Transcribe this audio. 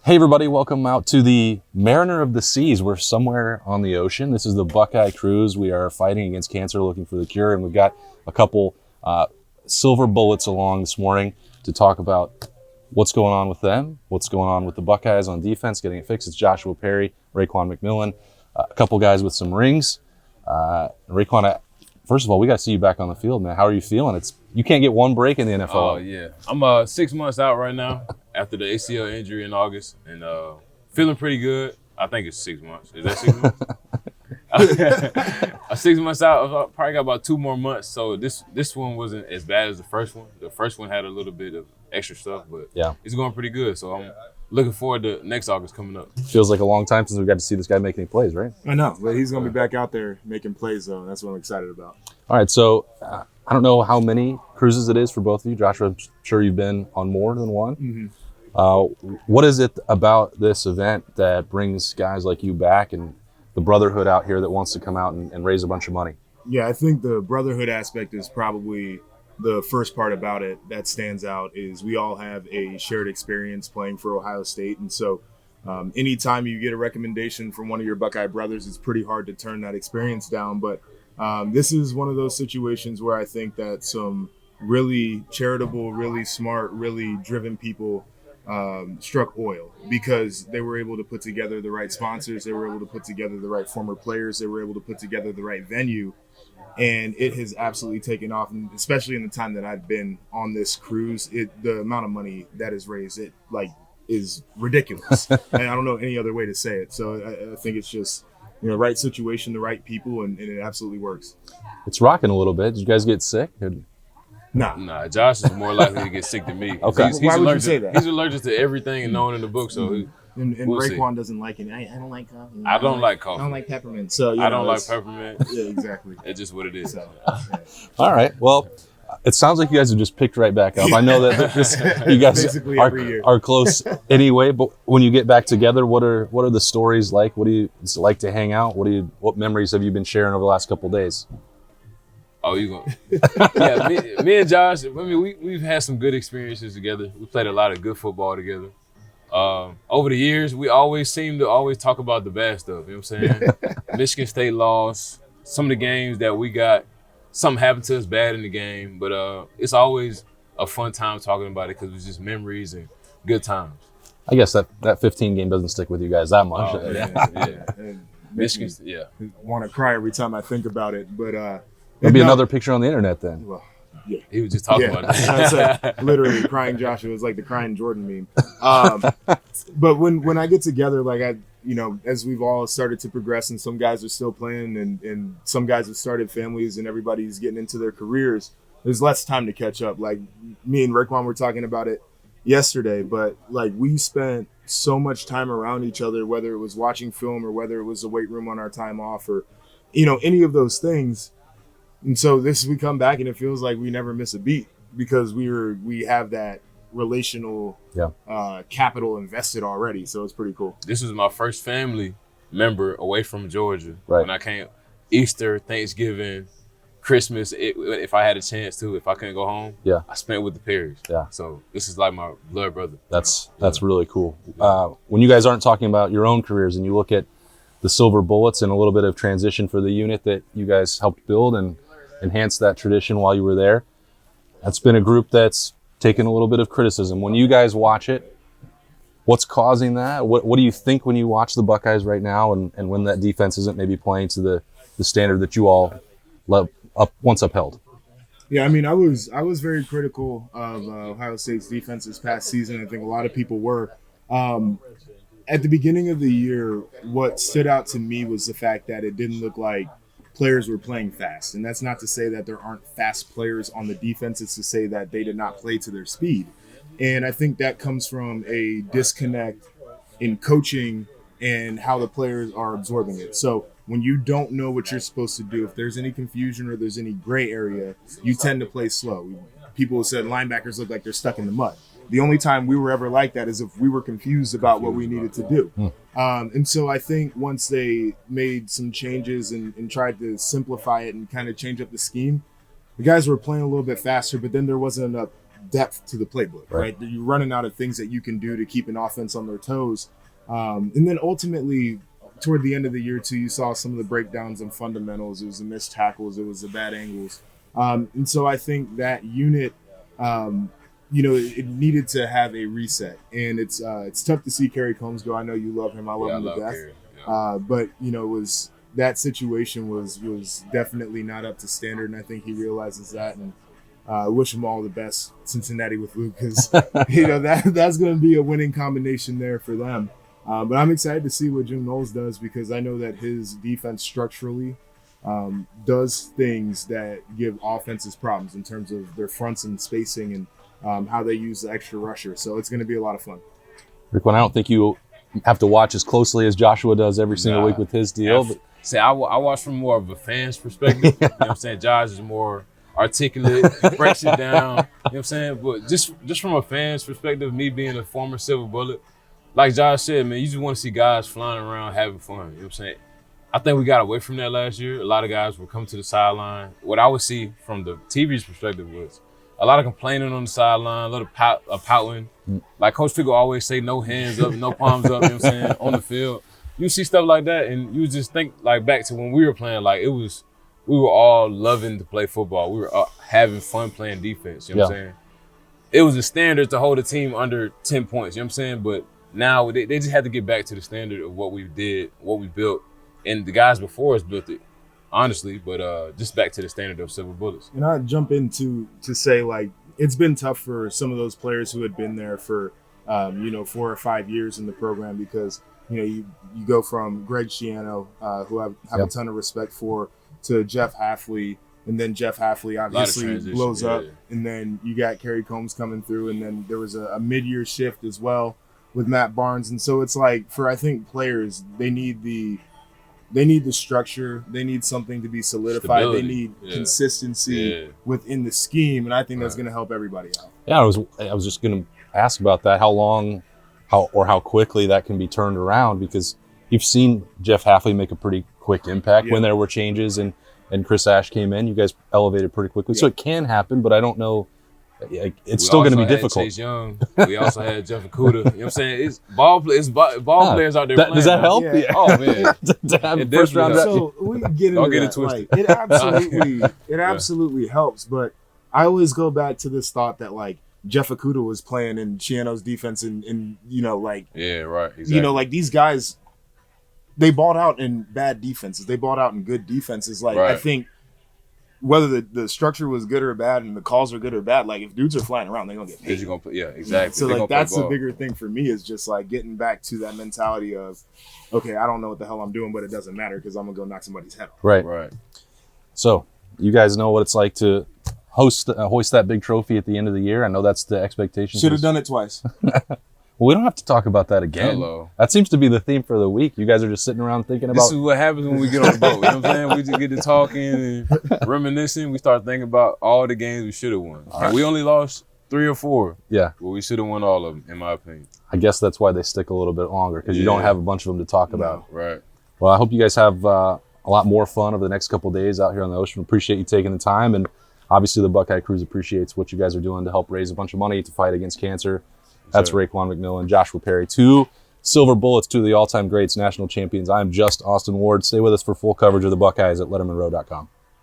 Hey everybody, welcome out to the Mariner of the Seas. We're somewhere on the ocean. This is the Buckeyes Cruise. We are fighting against cancer, looking for the cure, and we've got a couple silver bullets along this morning to talk about what's going on with them, what's going on with the Buckeyes on defense, getting it fixed. It's Joshua Perry, Raekwon McMillan, a couple guys with some rings. Raekwon, first of all, we got to see you back on the field, man. How are you feeling? You can't get one break in the NFL. Oh, yeah. I'm 6 months out right now after the ACL injury in August, and feeling pretty good. I think it's 6 months. Is that 6 months? 6 months out. I probably got about 2 more months. So this one wasn't as bad as the first one. The first one had a little bit of extra stuff, but yeah, it's going pretty good. So I'm looking forward to next August coming up. Feels like a long time since we got to see this guy make any plays, right? I know, but he's going to be back out there making plays, though. That's what I'm excited about. All right, so I don't know how many cruises it is for both of you. Joshua, I'm sure you've been on more than one. Mm-hmm. What is it about this event that brings guys like you back and the brotherhood out here that wants to come out and raise a bunch of money? Yeah, I think the brotherhood aspect is probably the first part about it that stands out. Is we all have a shared experience playing for Ohio State, and so anytime you get a recommendation from one of your Buckeye brothers, it's pretty hard to turn that experience down. But this is one of those situations where I think that some really charitable, really smart, really driven people struck oil because they were able to put together the right sponsors, they were able to put together the right former players, they were able to put together the right venue, and it has absolutely taken off. And especially in the time that I've been on this cruise, the amount of money that is raised, is ridiculous. And I don't know any other way to say it. So I think it's just right situation, the right people, and it absolutely works. It's rocking a little bit. Did you guys get sick? Nah, Josh is more likely to get sick than me. Okay. Why would you say that? He's allergic to everything and known in the book, so and we'll Raekwon doesn't like it. I don't like coffee. I don't like coffee. I don't like peppermint. So I don't like peppermint. Yeah, exactly. It's just what it is. So, All right. Well, it sounds like you guys have just picked right back up. I know that you guys are close anyway, but when you get back together, what are the stories like? Is it like to hang out? What memories have you been sharing over the last couple of days? Oh, you going? Yeah, me and Josh. I mean, we've had some good experiences together. We played a lot of good football together. Over the years, we always seem to talk about the bad stuff. You know what I'm saying? Michigan State lost. Some of the games that we got, something happened to us bad in the game, but it's always a fun time talking about it because it's just memories and good times. I guess that 15 game doesn't stick with you guys that much. Oh, yeah. Michigan, yeah. I want to cry every time I think about it, but there'll be another picture on the internet then. Well, yeah. He was just talking about that. Like, literally crying Joshua. It was like the crying Jordan meme. But when I get together, like as we've all started to progress, and some guys are still playing, and some guys have started families, and everybody's getting into their careers, there's less time to catch up. Like me and Raekwon were talking about it yesterday, but like we spent so much time around each other, whether it was watching film or whether it was the weight room on our time off or any of those things. And so we come back and it feels like we never miss a beat because we have that relational capital invested already. So it's pretty cool. This was my first family member away from Georgia. Right. When I came, Easter, Thanksgiving, Christmas, if I had a chance to, if I couldn't go home, I spent with the Perrys. Yeah. So this is like my blood brother. That's really cool. When you guys aren't talking about your own careers and you look at the silver bullets and a little bit of transition for the unit that you guys helped build and enhance that tradition while you were there, that's been a group that's taken a little bit of criticism. When you guys watch it, what's causing that? What do you think when you watch the Buckeyes right now and when that defense isn't maybe playing to the standard that you all once upheld? Yeah, I mean, I was very critical of Ohio State's defense this past season. I think a lot of people were. At the beginning of the year, what stood out to me was the fact that it didn't look like players were playing fast. And that's not to say that there aren't fast players on the defense. It's to say that they did not play to their speed. And I think that comes from a disconnect in coaching and how the players are absorbing it. So when you don't know what you're supposed to do, if there's any confusion or there's any gray area, you tend to play slow. People said linebackers look like they're stuck in the mud. The only time we were ever like that is if we were confused about what we needed to do. And so I think once they made some changes and tried to simplify it and kind of change up the scheme, the guys were playing a little bit faster, but then there wasn't enough depth to the playbook, right? You're running out of things that you can do to keep an offense on their toes. And then ultimately, toward the end of the year, too, you saw some of the breakdowns in fundamentals. It was the missed tackles. It was the bad angles. And so I think that unit, it needed to have a reset. And it's tough to see Kerry Combs go. I know you love him. I love him to death. Yeah. But, that situation was definitely not up to standard, and I think he realizes that. And I wish him all the best, Cincinnati, with Luke, because that's going to be a winning combination there for them. But I'm excited to see what Jim Knowles does, because I know that his defense structurally does things that give offenses problems in terms of their fronts and spacing and how they use the extra rusher. So it's going to be a lot of fun. Raekwon, I don't think you have to watch as closely as Joshua does every single week with his deal. But See, I watch from more of a fan's perspective. You know what I'm saying? Josh is more articulate, breaks it down. You know what I'm saying? But just from a fan's perspective, me being a former Silver Bullet, like Josh said, man, you just want to see guys flying around having fun. You know what I'm saying? I think we got away from that last year. A lot of guys would come to the sideline. What I would see from the TV's perspective was a lot of complaining on the sideline, a little pouting. Like Coach Fickle always say, no hands up, no palms up, you know what I'm saying, on the field. You see stuff like that, and you just think like back to when we were playing. Like we were all loving to play football. We were having fun playing defense. You know what I'm saying? It was a standard to hold a team under 10 points. You know what I'm saying? But now they just had to get back to the standard of what we did, what we built, and the guys before us built it, honestly. But just back to the standard of Silver Bullets. And I jump in to say, like, it's been tough for some of those players who had been there for 4 or 5 years in the program, because you go from Greg Schiano, who I have a ton of respect for, to Jeff Hafley, and then Jeff Hafley obviously blows up, and then you got Kerry Combs coming through, and then there was a mid-year shift as well with Matt Barnes. And so it's like, for I think players, they need the structure, they need something to be solidified, Stability. they need consistency within the scheme, and I think that's going to help everybody out. Yeah, I was just going to ask about that. How quickly that can be turned around, because you've seen Jeff Hafley make a pretty quick impact when there were changes and Chris Ash came in. You guys elevated pretty quickly. So it can happen, but I don't know. It's still going to be difficult. Chase Young. We also had Jeff Okuda. You know what I'm saying? It's ball players out there playing. Does that help? Yeah. Oh, man. to have first round. So we can get into Don't get that. it twisted. Like, it absolutely helps, but I always go back to this thought that, like, Jeff Okuda was playing in Schiano's defense, and like, yeah, right, exactly. Like, these guys, they balled out in bad defenses, they balled out in good defenses. Like, I think whether the structure was good or bad and the calls are good or bad, like, if dudes are flying around, they're gonna get paid. Exactly. So like, that's the bigger thing for me, is just like getting back to that mentality of, okay, I don't know what the hell I'm doing, but it doesn't matter because I'm gonna go knock somebody's head off. Right. So you guys know what it's like to hoist that big trophy at the end of the year. I know that's the expectation. Should have done it twice. Well, we don't have to talk about that again. Hello. That seems to be the theme for the week. You guys are just sitting around thinking about. This is what happens when we get on the boat. You know what I'm saying? We just get to talking and reminiscing. We start thinking about all the games we should have won. And we only lost 3 or 4. Yeah. Well, we should have won all of them, in my opinion. I guess that's why they stick a little bit longer, because you don't have a bunch of them to talk about. Right. Well, I hope you guys have a lot more fun over the next couple of days out here on the ocean. Appreciate you taking the time, and obviously the Buckeye Cruise appreciates what you guys are doing to help raise a bunch of money to fight against cancer. That's Raekwon McMillan, Joshua Perry, 2 Silver Bullets, 2 of the all-time greats, national champions. I'm just Austin Ward. Stay with us for full coverage of the Buckeyes at LettermenRow.com.